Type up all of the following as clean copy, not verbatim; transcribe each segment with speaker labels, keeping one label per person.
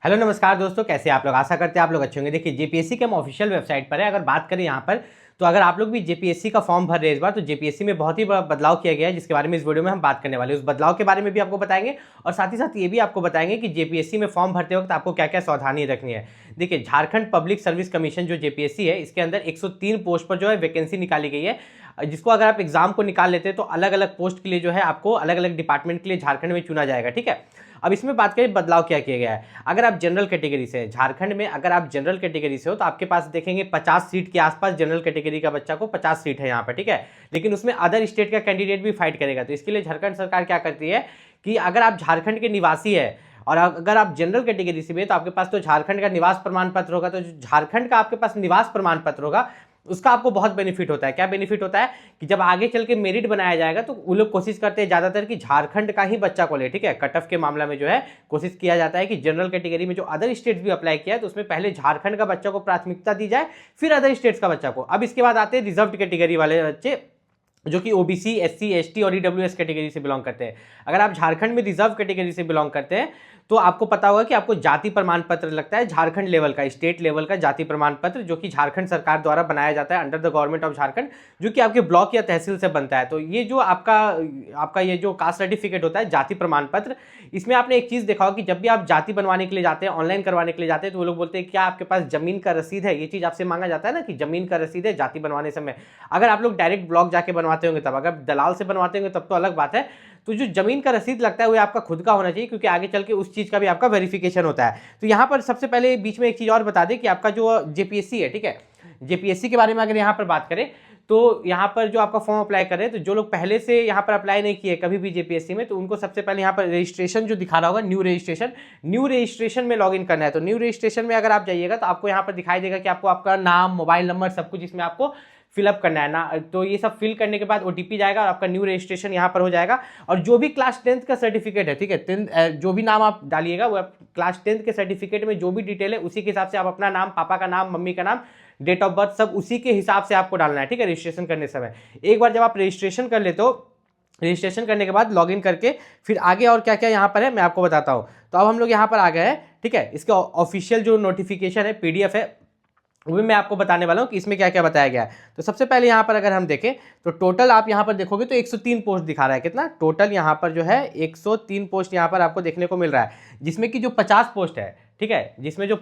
Speaker 1: Hello नमस्कार दोस्तों, कैसे आप लोग। आशा करते हैं आप लोग अच्छे होंगे। देखिए जेपीएससी के हम ऑफिशियल वेबसाइट पर है। अगर बात करें यहाँ पर तो अगर आप लोग भी जेपीएससी का फॉर्म भर रहे हैं इस बार, तो जेपीएससी में बहुत ही बड़ा बदलाव किया गया है, जिसके बारे में इस वीडियो में हम बात करने वाले हैं। उस बदलाव के बारे में भी आपको बताएंगे और साथ ही साथ ये भी आपको बताएंगे कि जेपीएससी में फॉर्म भरते वक्त आपको क्या क्या सावधानी रखनी है। देखिए झारखंड पब्लिक सर्विस कमीशन जो जेपीएससी है, इसके अंदर 103 पोस्ट पर जो है वैकेंसी निकाली गई है, जिसको अगर आप एग्जाम को निकाल लेते हैं तो अलग अलग पोस्ट के लिए जो है आपको अलग अलग डिपार्टमेंट के लिए झारखंड में चुना जाएगा। ठीक है, अब इसमें बात करें बदलाव क्या किया गया है। अगर आप जनरल कैटेगरी से हैं झारखंड में, अगर आप जनरल कैटेगरी से हो तो आपके पास देखेंगे 50 सीट के आसपास जनरल कैटेगरी का बच्चा को 50 सीट है यहाँ पर। ठीक है, लेकिन उसमें अदर स्टेट का कैंडिडेट भी फाइट करेगा। तो इसके लिए झारखंड सरकार क्या करती है कि अगर आप झारखंड के निवासी है और अगर आप जनरल कैटेगरी से भी है तो आपके पास तो झारखंड का निवास प्रमाण पत्र होगा। तो जो झारखंड का आपके पास निवास प्रमाण पत्र होगा उसका आपको बहुत बेनिफिट होता है। क्या बेनिफिट होता है कि जब आगे चल के मेरिट बनाया जाएगा तो वो लोग कोशिश करते हैं ज्यादातर कि झारखंड का ही बच्चा को ले। ठीक है, कट ऑफ के मामला में जो है कोशिश किया जाता है कि जनरल कैटेगरी में जो अदर स्टेट्स भी अप्लाई किया है तो उसमें पहले झारखंड का बच्चा को प्राथमिकता दी जाए, फिर अदर स्टेट्स का बच्चा को। अब इसके बाद आते हैं रिजर्व कैटेगरी वाले बच्चे जो कि ओबीसी, एससी, एसटी और ईडब्ल्यूएस कैटेगरी से बिलोंग करते हैं। अगर आप झारखंड में रिजर्व कैटेगरी से बिलोंग करते हैं तो आपको पता होगा कि आपको जाति प्रमाण पत्र लगता है, झारखंड लेवल का, स्टेट लेवल का जाति प्रमाण पत्र, जो कि झारखंड सरकार द्वारा बनाया जाता है under the government of Jharkhand, जो कि आपके ब्लॉक या तहसील से बनता है। तो ये जो आपका ये जो कास्ट सर्टिफिकेट होता है, जाति प्रमाण पत्र, इसमें आपने एक चीज देखा होगा कि जब भी आप जाति बनवाने के लिए जाते हैं, ऑनलाइन करवाने के लिए जाते हैं, तो वो लोग बोलते हैं क्या आपके पास जमीन का रसीद है। ये चीज आपसे मांगा जाता है ना कि जमीन का रसीद है जाति बनवाने समय। अगर आप लोग डायरेक्ट ब्लॉक जाके बनवाते होंगे तब, अगर दलाल से बनवाते होंगे तब तो अलग बात है। तो जो जमीन का रसीद लगता है वो आपका खुद का होना चाहिए, क्योंकि आगे चल के उस चीज का भी आपका वेरिफिकेशन होता है। तो यहाँ पर सबसे पहले बीच में एक चीज और बता दें कि आपका जो जेपीएससी है, ठीक है, जेपीएससी के बारे में अगर यहाँ पर बात करें तो यहाँ पर जो आपका फॉर्म अप्लाई करें, तो जो लोग पहले से यहाँ पर अप्लाई नहीं किए कभी भी जेपीएससी में, तो उनको सबसे पहले यहाँ पर रजिस्ट्रेशन जो दिखा रहा होगा, न्यू रजिस्ट्रेशन में लॉगिन करना है। तो न्यू रजिस्ट्रेशन में अगर आप जाइएगा तो आपको यहाँ पर दिखाई देगा कि आपको आपका नाम, मोबाइल नंबर, सब कुछ इसमें आपको फिलअप करना है ना। तो ये सब फिल करने के बाद ओटीपी जाएगा और आपका न्यू रजिस्ट्रेशन यहाँ पर हो जाएगा। और जो भी क्लास 10th का सर्टिफिकेट है, ठीक है, 10th जो भी नाम आप डालिएगा वो क्लास 10th के सर्टिफिकेट में जो भी डिटेल है उसी के हिसाब से आप अपना नाम, पापा का नाम, मम्मी का नाम, डेट ऑफ बर्थ, सब उसी के हिसाब से आपको डालना है। ठीक है, रजिस्ट्रेशन करने समय एक बार जब आप रजिस्ट्रेशन कर लेते हो, रजिस्ट्रेशन करने के बाद लॉगिन करके फिर आगे और क्या क्या यहाँ पर है मैं आपको बताता हूँ। तो अब हम लोग यहाँ पर आ गए हैं। ठीक है, इसका ऑफिशियल जो नोटिफिकेशन है, पीडीएफ है, वो भी मैं आपको बताने वाला हूँ कि इसमें क्या क्या बताया गया है। तो सबसे पहले यहाँ पर अगर हम देखें तो टोटल आप यहाँ पर देखोगे तो 103 पोस्ट दिखा रहा है। कितना टोटल यहाँ पर जो है 103 पोस्ट यहाँ पर आपको देखने को मिल रहा है, जिसमें कि जो 50 पोस्ट है, ठीक है, जिसमें जो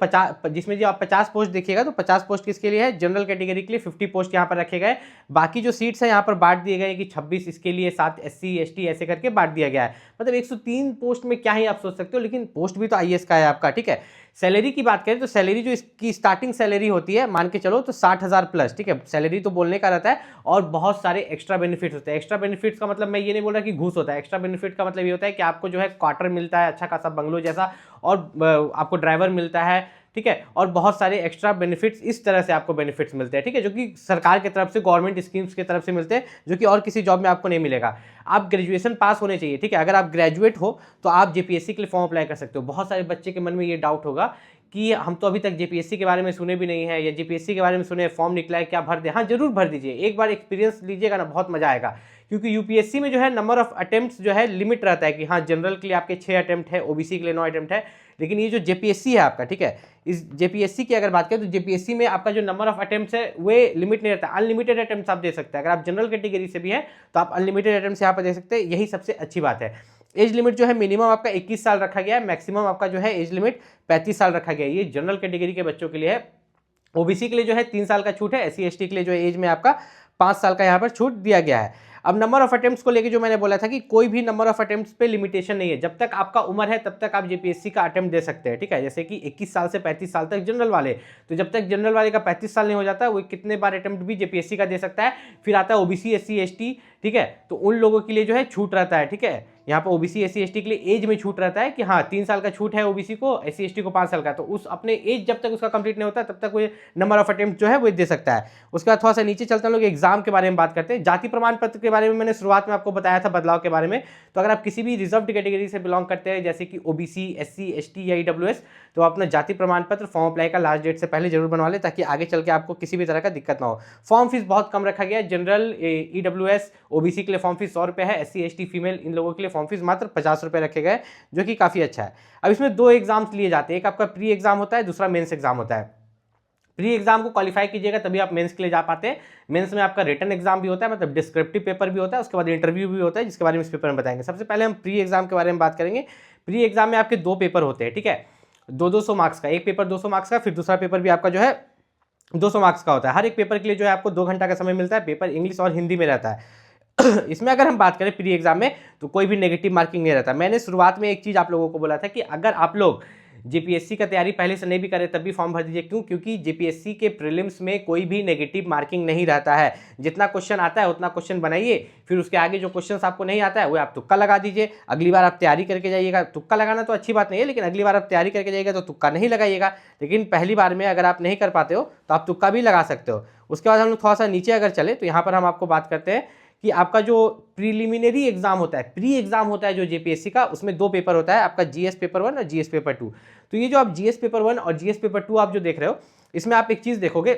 Speaker 1: आप 50 पोस्ट देखिएगा तो 50 पोस्ट किसके लिए है, जनरल कैटेगरी के लिए 50 पोस्ट यहाँ पर रखे गए। बाकी जो सीट्स हैं यहाँ पर बांट दिए गए कि 26 इसके लिए, 7 एससी एसटी ऐसे करके बांट दिया गया है। मतलब 103 पोस्ट में क्या ही आप सोच सकते हो, लेकिन पोस्ट भी तो आईएएस का है आपका। ठीक है, सैलरी की बात करें तो सैलरी जो इसकी स्टार्टिंग सैलरी होती है मान के चलो तो 60,000 प्लस। ठीक है, सैलरी तो बोलने का रहता है और बहुत सारे एक्स्ट्रा बेनिफिट्स होते हैं। एक्स्ट्रा बेनिफिट्स का मतलब मैं ये नहीं बोल रहा कि घूस होता है। एक्स्ट्रा बेनिफिट का मतलब ये होता है कि आपको जो है क्वार्टर मिलता है, अच्छा खासा बंगलो जैसा, और आपको ड्राइवर मिलता है। ठीक है, और बहुत सारे एक्स्ट्रा बेनिफिट्स इस तरह से आपको बेनिफिट्स मिलते हैं। ठीक है, जो कि सरकार की तरफ से, गवर्नमेंट स्कीम्स की तरफ से मिलते हैं, जो कि और किसी जॉब में आपको नहीं मिलेगा। आप ग्रेजुएशन पास होने चाहिए। ठीक है, अगर आप ग्रेजुएट हो तो आप जेपीएससी के लिए फॉर्म अप्लाई कर सकते हो। बहुत सारे बच्चे के मन में ये डाउट होगा कि हम तो अभी तक जेपीएससी के बारे में सुने भी नहीं है, या जेपीएससी के बारे में सुने, फॉर्म निकला है, क्या भर दे। हाँ, जरूर भर दीजिए, एक बार एक्सपीरियंस लीजिएगा ना, बहुत मजा आएगा। क्योंकि यूपीएससी में जो है नंबर ऑफ अटेम्प्ट्स जो है लिमिट रहता है कि हाँ, जनरल के लिए आपके 6 अटेम्प्ट है, ओबीसी के लिए 9 अटेम्प्ट है। लेकिन ये जो जेपीएससी है आपका, ठीक है, इस जेपीएससी की अगर बात करें तो जेपीएससी में आपका जो नंबर ऑफ अटेम्प्ट्स है वो लिमिट नहीं रहता, अनलिमिटेड अटेम्प्ट्स आप दे सकते हैं। अगर आप जनरल कैटेगरी से भी है तो आप अनलिमिटेड अटेम्प्ट्स यहाँ पर दे सकते हैं, यही सबसे अच्छी बात है। एज लिमिट जो है मिनिमम आपका 21 साल रखा गया है, मैक्सिमम आपका जो है एज लिमिट 35 साल रखा गया है। ये जनरल कैटेगरी के बच्चों के लिए है। ओबीसी के लिए जो है 3 साल का छूट है, एससी एसटी के लिए जो है एज में आपका 5 साल का यहाँ पर छूट दिया गया है। अब नंबर ऑफ अटेम्प्ट्स को लेके जो मैंने बोला था कि कोई भी नंबर ऑफ अटेम्प्ट्स पे लिमिटेशन नहीं है। जब तक आपका उम्र है तब तक आप जेपीएससी का अटेम्प्ट दे सकते हैं। ठीक है, जैसे कि 21 साल से 35 साल तक जनरल वाले, तो जब तक जनरल वाले का 35 साल नहीं हो जाता वो कितने बार अटेम्प्ट भी जेपीएससी का दे सकता है। फिर आता है ओबीसी, एससी एसटी, ठीक है, तो उन लोगों के लिए जो है छूट रहता है। ठीक है, यहाँ पर ओबीसी, एससी एसटी के लिए एज में छूट रहता है कि हाँ 3 साल का छूट है ओबीसी को, एससी एसटी को 5 साल का। तो उस अपने एज जब तक उसका कंप्लीट नहीं होता तब तक वो नंबर ऑफ अटेम्प्ट जो है वो दे सकता है। उसके बाद थोड़ा सा नीचे चलते हैं, लोग एग्जाम के बारे में बात करते हैं। जाति प्रमाण पत्र के बारे में मैंने शुरुआत में आपको बताया था बदलाव के बारे में। तो अगर आप किसी भी रिजर्व कैटेगरी से बिलोंग करते हैं, जैसे कि ओबीसी, एससी एसटी या ईडब्ल्यूएस, तो अपना जाति प्रमाण पत्र फॉर्म अप्लाई का लास्ट डेट से पहले जरूर बनवा ले, ताकि आगे चल के आपको किसी भी तरह का दिक्कत ना हो। फॉर्म फीस बहुत कम रखा गया है। जनरल, ईडब्ल्यूएस, ओबीसी के लिए फॉर्म फीस 100 रुपये है, एससी एसटी फीमेल इन लोगों के लिए फॉर्म फीस मात्र 50 रुपये रखे गए, जो कि काफ़ी अच्छा है। अब इसमें 2 एग्जाम्स लिए जाते हैं, एक आपका प्री एग्जाम होता है, दूसरा मेंस एग्जाम होता है। प्री एग्जाम को क्वालिफाई कीजिएगा तभी आप मेंस के लिए जा पाते हैं। मेंस में आपका रिटन एग्जाम भी होता है, मतलब डिस्क्रिप्टिव पेपर भी होता है, उसके बाद इंटरव्यू भी होता है, जिसके बारे में इस पेपर में बताएंगे। सबसे पहले हम प्री एग्जाम के बारे में बात करेंगे। प्री एग्जाम में आपके 2 पेपर होते हैं, ठीक है, 200 मार्क्स का। एक पेपर 200 मार्क्स का, फिर दूसरा पेपर भी आपका जो है 200 मार्क्स का होता है। हर एक पेपर के लिए जो है आपको 2 घंटा का समय मिलता है। पेपर इंग्लिश और हिंदी में रहता है। इसमें अगर हम बात करें प्री एग्जाम में, तो कोई भी नेगेटिव मार्किंग नहीं रहता। मैंने शुरुआत में एक चीज़ आप लोगों को बोला था कि अगर आप लोग जेपीएससी का तैयारी पहले से नहीं भी करें तब भी फॉर्म भर दीजिए। क्यों? क्योंकि जेपीएससी के प्रीलिम्स में कोई भी नेगेटिव मार्किंग नहीं रहता है। जितना क्वेश्चन आता है उतना क्वेश्चन बनाइए, फिर उसके आगे जो क्वेश्चन आपको नहीं आता है वो आप तुक्का लगा दीजिए। अगली बार आप तैयारी करके जाइएगा। तुक्का लगाना तो अच्छी बात नहीं है, लेकिन अगली बार आप तैयारी करके जाइएगा तो तुक्का नहीं लगाइएगा। लेकिन पहली बार में अगर आप नहीं कर पाते हो तो आप तुक्का भी लगा सकते हो। उसके बाद हम लोग थोड़ा सा नीचे अगर चले तो यहाँ पर हम आपको बात करते हैं कि आपका जो प्रीलिमिनरी एग्जाम होता है, प्री एग्जाम होता है जो जेपीएससी का, उसमें 2 पेपर होता है, आपका जीएस पेपर 1 और जीएस पेपर 2। तो ये जो आप जीएस पेपर 1 और जीएस पेपर 2 आप जो देख रहे हो, इसमें आप एक चीज देखोगे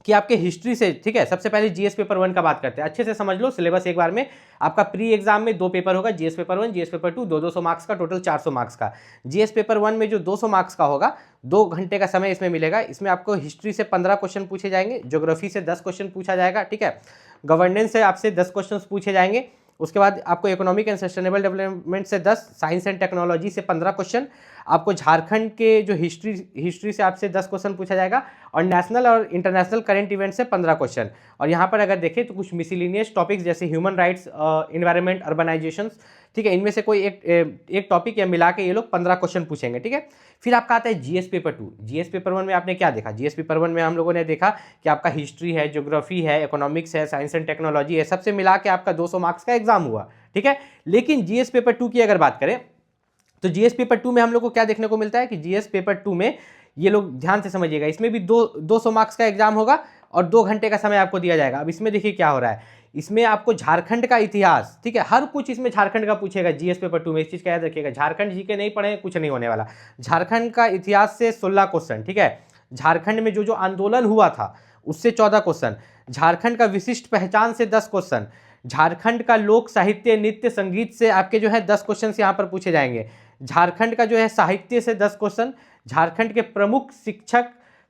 Speaker 1: कि आपके हिस्ट्री से, ठीक है, सबसे पहले जीएस पेपर 1 का बात करते हैं। अच्छे से समझ लो सिलेबस एक बार में। आपका प्री एग्जाम में 2 पेपर होगा, GS paper 1, GS paper 2, 200 marks का, टोटल 400 मार्क्स का। जीएस पेपर 1 में जो 200 मार्क्स का होगा, 2 घंटे का समय इसमें मिलेगा। इसमें आपको हिस्ट्री से 15 क्वेश्चन पूछे जाएंगे, ज्योग्राफी से 10 क्वेश्चन पूछा जाएगा, ठीक है, गवर्नेंस से आपसे 10 क्वेश्चन पूछे जाएंगे। उसके बाद आपको इकोनॉमिक एंड सस्टेनेबल डेवलपमेंट से 10, साइंस एंड टेक्नोलॉजी से 15 क्वेश्चन, आपको झारखंड के जो हिस्ट्री से आपसे 10 क्वेश्चन पूछा जाएगा, और नेशनल और इंटरनेशनल करंट इवेंट से 15 क्वेश्चन। और यहाँ पर अगर देखें तो कुछ मिसलिनियस टॉपिक्स जैसे ह्यूमन राइट्स, इन्वायरमेंट, अर्बनाइजेशन, ठीक है, इनमें से कोई एक टॉपिक या मिला के ये लोग 15 क्वेश्चन पूछेंगे, ठीक है। फिर आपका आता है जीएस पेपर 2। जीएस पेपर 1 में आपने क्या देखा? जीएस पेपर 1 में हम लोगों ने देखा कि आपका हिस्ट्री है, ज्योग्राफी है, इकोनॉमिक्स है, साइंस एंड टेक्नोलॉजी है, सबसे मिला के आपका 200 मार्क्स का एग्जाम हुआ, ठीक है। लेकिन जीएस पेपर 2 की अगर बात करें तो जीएस पेपर 2 में हम लोग को क्या देखने को मिलता है कि जीएस पेपर 2 में, ये लोग ध्यान से समझिएगा, इसमें भी 200 मार्क्स का एग्जाम होगा और 2 घंटे का समय आपको दिया जाएगा। अब इसमें देखिए क्या हो रहा है, इसमें आपको झारखंड का इतिहास, ठीक है, हर कुछ इसमें झारखंड का पूछेगा जीएस पेपर 2 में। इस चीज का याद रखिएगा, झारखंड जी के नहीं पढ़े कुछ नहीं होने वाला। झारखंड का इतिहास से 16 क्वेश्चन, ठीक है, झारखंड में जो आंदोलन हुआ था उससे 14 क्वेश्चन, झारखंड का विशिष्ट पहचान से 10 क्वेश्चन, झारखंड का लोक साहित्य, नृत्य, संगीत से आपके जो है 10 क्वेश्चन यहाँ पर पूछे जाएंगे, झारखंड का जो है साहित्य से 10 क्वेश्चन, झारखंड के प्रमुख शिक्षक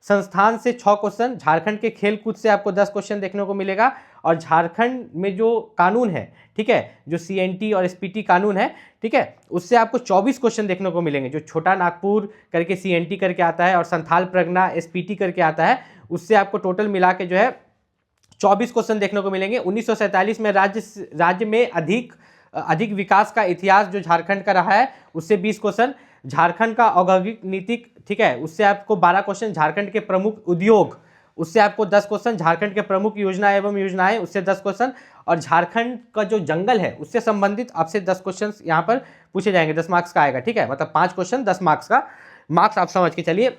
Speaker 1: संस्थान से 6 क्वेश्चन, झारखंड के खेलकूद से आपको 10 क्वेश्चन देखने को मिलेगा, और झारखंड में जो कानून है, ठीक है, जो सीएनटी और एसपीटी कानून है, ठीक है, उससे आपको 24 क्वेश्चन देखने को मिलेंगे। जो छोटा नागपुर करके सीएनटी करके आता है और संथाल प्रगना एसपीटी करके आता है, उससे आपको टोटल मिला के जो है 24 क्वेश्चन देखने को मिलेंगे। 1947 में राज्य में अधिक विकास का इतिहास जो झारखंड का रहा है उससे 20 क्वेश्चन, झारखंड का औद्योगिक नीतिक, ठीक है, उससे आपको 12 क्वेश्चन, झारखंड के प्रमुख उद्योग उससे आपको 10 क्वेश्चन, झारखंड के प्रमुख योजना एवं योजनाएं उससे 10 क्वेश्चन, और झारखंड का जो जंगल है उससे संबंधित आपसे 10 क्वेश्चन यहाँ पर पूछे जाएंगे। 10 मार्क्स का आएगा, ठीक है, मतलब 5 क्वेश्चन 10 मार्क्स का। मार्क्स आप समझ के चलिए।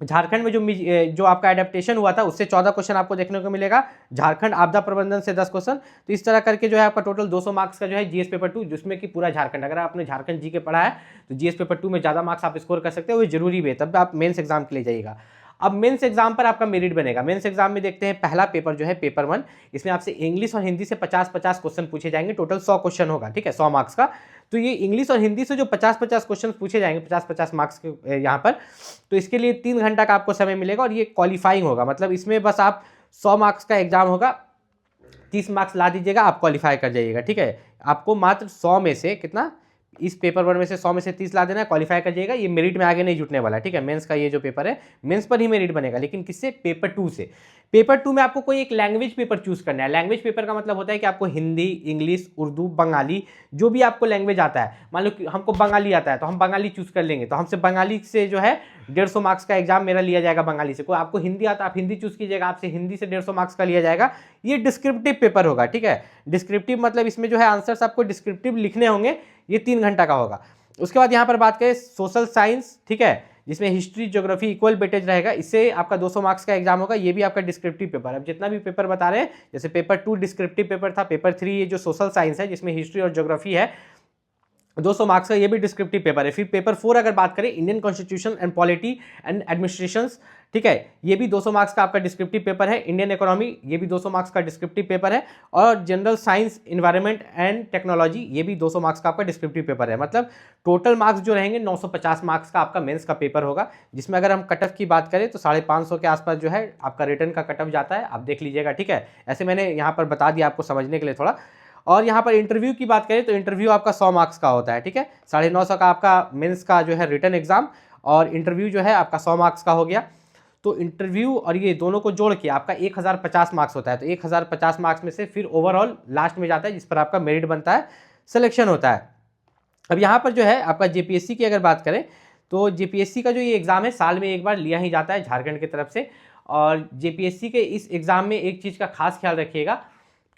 Speaker 1: झारखंड में जो आपका एडेप्टेशन हुआ था उससे 14 क्वेश्चन आपको देखने को मिलेगा, झारखंड आपदा प्रबंधन से 10 क्वेश्चन। तो इस तरह करके जो है आपका टोटल 200 मार्क्स का जो है जीएस पेपर 2, जिसमें कि पूरा झारखंड, अगर आपने झारखंड जी के पढ़ा है तो जीएस पेपर 2 में ज़्यादा मार्क्स आप स्कोर कर सकते हो, वो जरूरी भी है, तब आप मेन्स एग्जाम के लिए जाइएगा। अब मेंस एग्जाम पर आपका मेरिट बनेगा। मेंस एग्जाम में देखते हैं पहला पेपर जो है पेपर 1, इसमें आपसे इंग्लिश और हिंदी से 50-50 क्वेश्चन पूछे जाएंगे, टोटल 100 क्वेश्चन होगा, ठीक है, 100 मार्क्स का। तो ये इंग्लिश और हिंदी से जो 50-50 क्वेश्चन पूछे जाएंगे, 50-50 मार्क्स के यहाँ पर, तो इसके लिए 3 घंटा का आपको समय मिलेगा, और ये क्वालिफाइंग होगा, मतलब इसमें बस आप 100 मार्क्स का एग्जाम होगा, 30 मार्क्स ला दीजिएगा, आप क्वालिफाई कर जाइएगा, ठीक है। आपको मात्र 100 में से कितना, इस पेपर 1 में से 100 में से 30 ला देना है, क्वालिफाई कर जाइएगा। ये मेरिट में आगे नहीं जुटने वाला, ठीक है। मेंस का ये जो पेपर है, मेंस पर ही मेरिट बनेगा, लेकिन किससे? पेपर 2 से। पेपर 2 में आपको कोई एक लैंग्वेज पेपर चूज करना है। लैंग्वेज पेपर का मतलब होता है कि आपको हिंदी, इंग्लिश, उर्दू, बंगाली, जो भी आपको लैंग्वेज आता है, मान लो कि हमको बंगाली आता है तो हम बंगाली चूज कर लेंगे, तो हमसे बंगाली से जो है 150 मार्क्स का एग्जाम मेरा लिया जाएगा बंगाली से। कोई आपको हिंदी आता है, आप हिंदी चूज कीजिएगा, आपसे हिंदी से 150 मार्क्स का लिया जाएगा। ये डिस्क्रिप्टिव पेपर होगा, ठीक है। डिस्क्रिप्टिव मतलब इसमें जो है आंसर्स आपको डिस्क्रिप्टिव लिखने होंगे, ये 3 घंटा का होगा। उसके बाद यहाँ पर बात करें सोशल साइंस, ठीक है, जिसमें हिस्ट्री, ज्योग्राफी इक्वल वेटेज रहेगा, इससे आपका 200 मार्क्स का एग्जाम होगा। ये भी आपका डिस्क्रिप्टिव पेपर। अब जितना भी पेपर बता रहे हैं, जैसे पेपर 2 डिस्क्रिप्टिव पेपर था, पेपर 3 ये जो सोशल साइंस है जिसमें हिस्ट्री और ज्योग्राफी है, 200 मार्क्स का ये भी डिस्क्रिप्टिव पेपर है। फिर पेपर 4 अगर बात करें, Indian constitution and polity and administrations, ठीक है, ये भी 200 मार्क्स का आपका डिस्क्रिप्टिव पेपर है। इंडियन इकोनॉमी, ये भी 200 मार्क्स का डिस्क्रिप्टिव पेपर है। और general science, environment and technology, ये भी 200 मार्क्स का आपका डिस्क्रिप्टिव पेपर है। मतलब टोटल मार्क्स जो रहेंगे 950 मार्क्स का आपका मेंस का पेपर होगा, जिसमें अगर हम कट ऑफ की बात करें तो 550 के आसपास जो है आपका रिटर्न का कट ऑफ जाता है, आप देख लीजिएगा, ठीक है। ऐसे मैंने यहाँ पर बता दिया आपको समझने के लिए थोड़ा। और यहाँ पर इंटरव्यू की बात करें तो इंटरव्यू आपका 100 मार्क्स का होता है, ठीक है। 950 का आपका मेंस का जो है रिटर्न एग्जाम, और इंटरव्यू जो है आपका 100 मार्क्स का हो गया। तो इंटरव्यू और ये दोनों को जोड़ के आपका 1050 मार्क्स होता है। तो 1050 मार्क्स में से फिर ओवरऑल लास्ट में जाता है, जिस पर आपका मेरिट बनता है, सिलेक्शन होता है। अब यहाँ पर जो है आपका जेपीएससी की अगर बात करें तो जेपीएससी का जो ये एग्ज़ाम है साल में एक बार लिया ही जाता है झारखंड की तरफ से। और जेपीएससी के इस एग्ज़ाम में एक चीज़ का खास ख्याल रखिएगा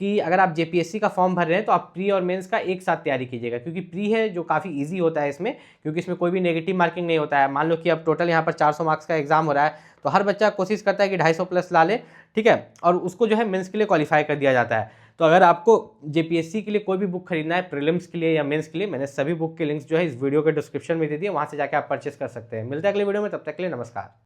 Speaker 1: कि अगर आप जेपीएससी का फॉर्म भर रहे हैं तो आप प्री और मेंस का एक साथ तैयारी कीजिएगा, क्योंकि प्री है जो काफ़ी इजी होता है इसमें, क्योंकि इसमें कोई भी नेगेटिव मार्किंग नहीं होता है। मान लो कि अब टोटल यहाँ पर 400 मार्क्स का एग्जाम हो रहा है, तो हर बच्चा कोशिश करता है कि 250 प्लस ला ले, ठीक है, और उसको जो है मेंस के लिए क्वालिफाई कर दिया जाता है। तो अगर आपको जेपीएससी के लिए कोई भी बुक खरीदना है, प्रीलिम्स के लिए या मेंस के लिए, मैंने सभी बुक के लिंक्स जो है इस वीडियो के डिस्क्रिप्शन में दे दिए, वहाँ से जाकर आप परचेस कर सकते हैं। मिलते हैं अगले वीडियो में, तब तक के लिए नमस्कार।